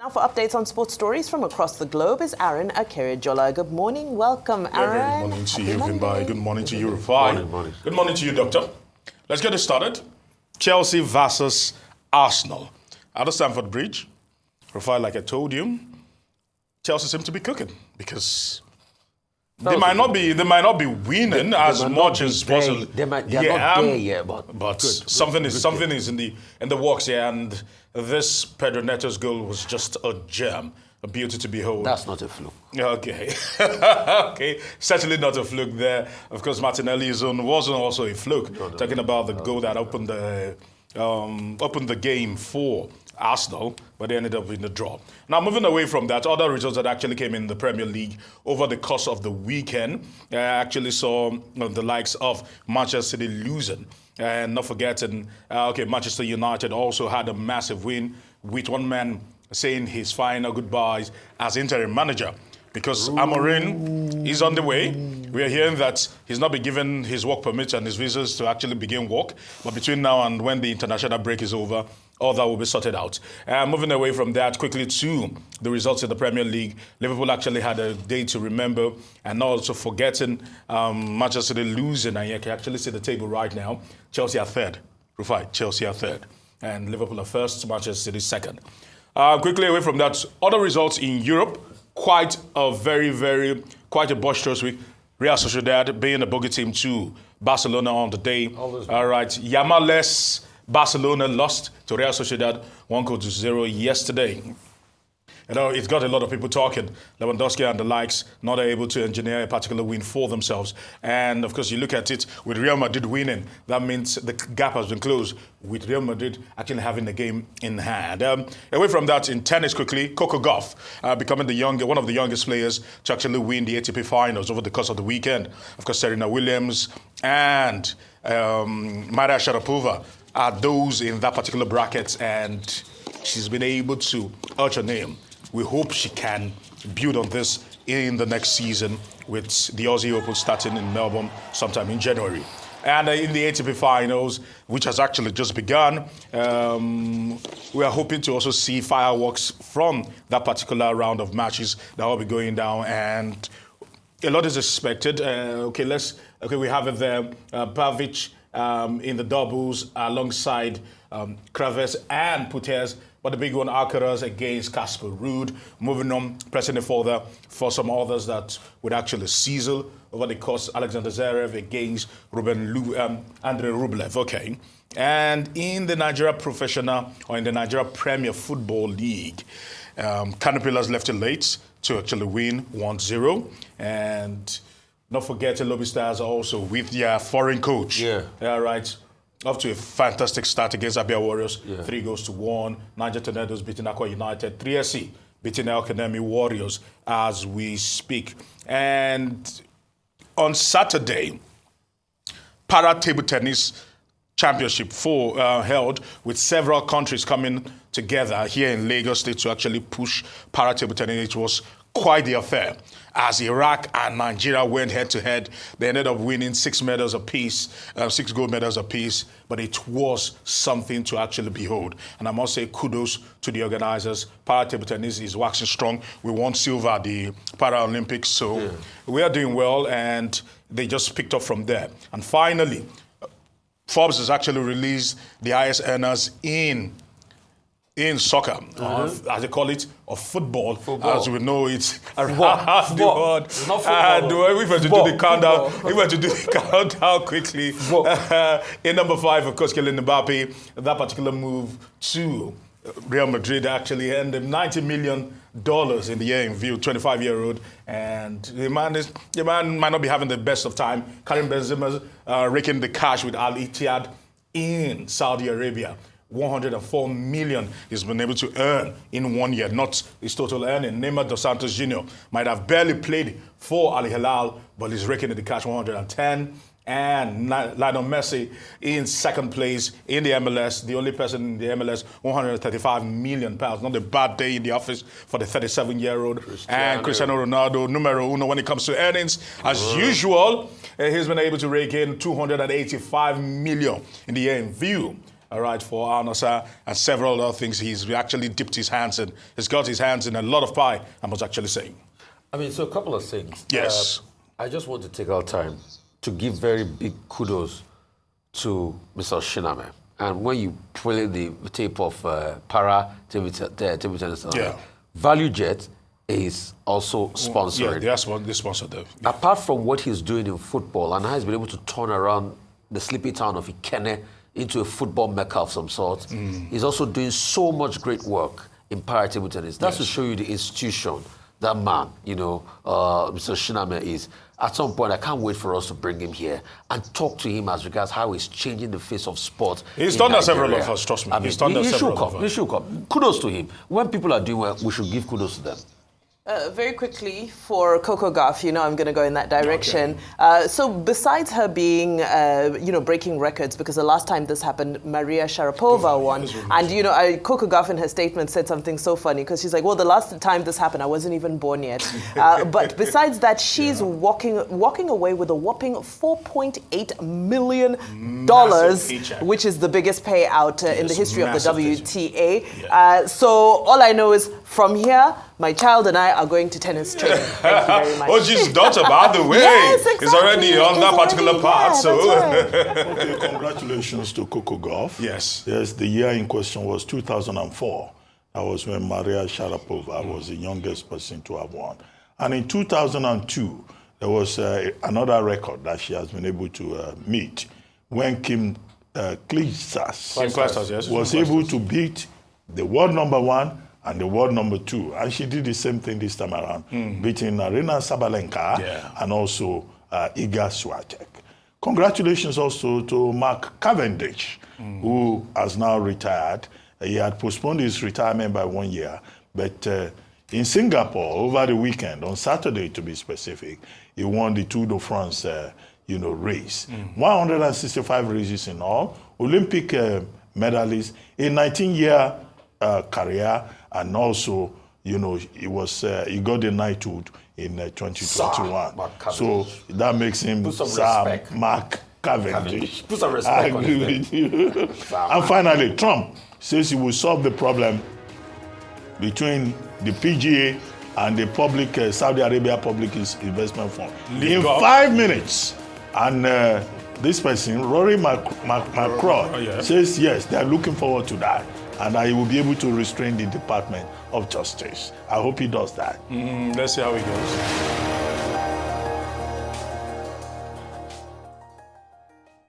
Now for updates on sports stories from across the globe is Aaron Akere-Jola. Good morning, welcome Aaron. Good morning to you, Vimbai. Good morning to you, Rufai. Morning. Good morning to you, Doctor. Let's get it started. Chelsea versus Arsenal. At the Stamford Bridge, Rufai, like I told you, Chelsea seem to be cooking because they might not be winning as much as possible. They're not there yet, but But good. something is in the works here, and this Pedro Neto's goal was just a gem, a beauty to behold. That's not a fluke. Okay, okay, certainly not a fluke there. Of course, Martinelli's own wasn't also a fluke. Talking about the goal that opened the game for Arsenal, but they ended up in the draw. Now, moving away from that, other results that actually came in the Premier League over the course of the weekend, I actually saw the likes of Manchester City losing. And not forgetting, Manchester United also had a massive win with one man saying his final goodbyes as interim manager because Amorim is on the way. We are hearing that he's not been given his work permits and his visas to actually begin work. But between now and when the international break is over, all that will be sorted out. Moving away from that quickly to the results in the Premier League, Liverpool actually had a day to remember, and also forgetting Manchester City losing. And you can actually see the table right now. Chelsea are third. Rufai, Chelsea are third. And Liverpool are first, Manchester City second. Quickly away from that, other results in Europe, quite a boisterous week. Real Sociedad being a bogey team to Barcelona on the day. All right, Yamal-less Barcelona lost to Real Sociedad 1-0 yesterday. You know, it's got a lot of people talking. Lewandowski and the likes not able to engineer a particular win for themselves. And of course, you look at it with Real Madrid winning, that means the gap has been closed with Real Madrid actually having the game in hand. Away from that, in tennis quickly, Coco Gauff becoming one of the youngest players to actually win the ATP finals over the course of the weekend. Of course, Serena Williams and Maria Sharapova are those in that particular bracket, and she's been able to urge her name. We hope she can build on this in the next season with the Aussie Open starting in Melbourne sometime in January. And in the ATP finals, which has actually just begun, we are hoping to also see fireworks from that particular round of matches that will be going down, and a lot is expected. We have it there, Pavic in the doubles alongside Kraves and Putellas, but the big one, Alcaraz against Casper Ruud. Moving on, pressing it further for some others that would actually sizzle over the course. Alexander Zverev against Andrei Rublev. Okay. And in the Nigeria Nigeria Premier Football League, Kano Pillars left it late to actually win 1-0. And not forgetting Lobby Stars also with their foreign coach. Yeah, right. Off to a fantastic start against Abia Warriors. 3-1. Niger Tornadoes beating Aqua United. 3SC beating El Kanemi Warriors as we speak. And on Saturday, Para Table Tennis Championship held with several countries coming together here in Lagos State to actually push Para Table Tennis. It was quite the affair. As Iraq and Nigeria went head-to-head, they ended up winning 6 gold medals apiece, but it was something to actually behold. And I must say kudos to the organizers. Para table tennis is waxing strong. We won silver at the Paralympics, so we are doing well, and they just picked up from there. And finally, Forbes has actually released the highest earners in soccer, as they call it, or football, as we know it around the world. We went to do the countdown. We went to do the countdown quickly. In number 5, of course, Kylian Mbappe. That particular move to Real Madrid actually earned him $90 million in the year in view, 25-year-old, and the man might not be having the best of time. Karim Benzema raking the cash with Al Ittihad in Saudi Arabia. 104 million he's been able to earn in 1 year, not his total earning. Neymar dos Santos Jr. might have barely played for Al Hilal, but he's raking in the cash 110. And Lionel Messi in second place in the MLS, the only person in the MLS, £135 million. Not a bad day in the office for the 37-year-old. And Cristiano Ronaldo, numero uno when it comes to earnings. As usual, he's been able to rake in $285 million in the year in view. all right, for Al Nassr and several other things. He's actually dipped his hands in. He's got his hands in a lot of pie, I must actually say. I mean, so a couple of things. Yes. I just want to take our time to give very big kudos to Mr. Shiname. And when you play the tape of para table tennis, ValueJet is also sponsoring. Yeah, they sponsored them. Yeah. Apart from what he's doing in football, and how he's been able to turn around the sleepy town of Ikenne into a football mecca of some sort, he's also doing so much great work in para table tennis. That's to show you the institution that man, Mr. Shiname is. At some point, I can't wait for us to bring him here and talk to him as regards how he's changing the face of sport. He's done that several of us, trust me. I mean, he's done that several of us. He should come. Kudos to him. When people are doing well, we should give kudos to them. Very quickly, for Coco Gauff, I'm going to go in that direction. So besides her being, breaking records, because the last time this happened, Maria Sharapova won. And, Coco Gauff in her statement said something so funny, because she's like, well, the last time this happened, I wasn't even born yet. But besides that, she's walking away with a whopping $4.8 million, which is the biggest payout in the history of the WTA. Yeah. So all I know is from here, my child and I are going to tennis training. Thank you very much. Oji's daughter, by the way, yes, exactly. is already on that particular part. So, right. Okay, congratulations to Coco Gauff. Yes. Yes, the year in question was 2004. That was when Maria Sharapova was the youngest person to have won. And in 2002, there was another record that she has been able to meet when Kim Clijsters was able to beat the world number 1 and the world number 2. And she did the same thing this time around, beating Arina Sabalenka and also Iga Swiatek. Congratulations also to Mark Cavendish, who has now retired. He had postponed his retirement by 1 year, but in Singapore over the weekend, on Saturday to be specific, he won the Tour de France race. 165 races in all, Olympic medalist, a 19-year career, and also, he got the knighthood in 2021. So that makes him Sir Mark Cavendish. Put some respect. I agree with you. And finally, Trump says he will solve the problem between the PGA and the public Saudi Arabia Public Investment Fund in 5 minutes. And this person, Rory McCraw, says yes, they're looking forward to that. And he will be able to restrain the Department of Justice. I hope he does that. Let's see how it goes.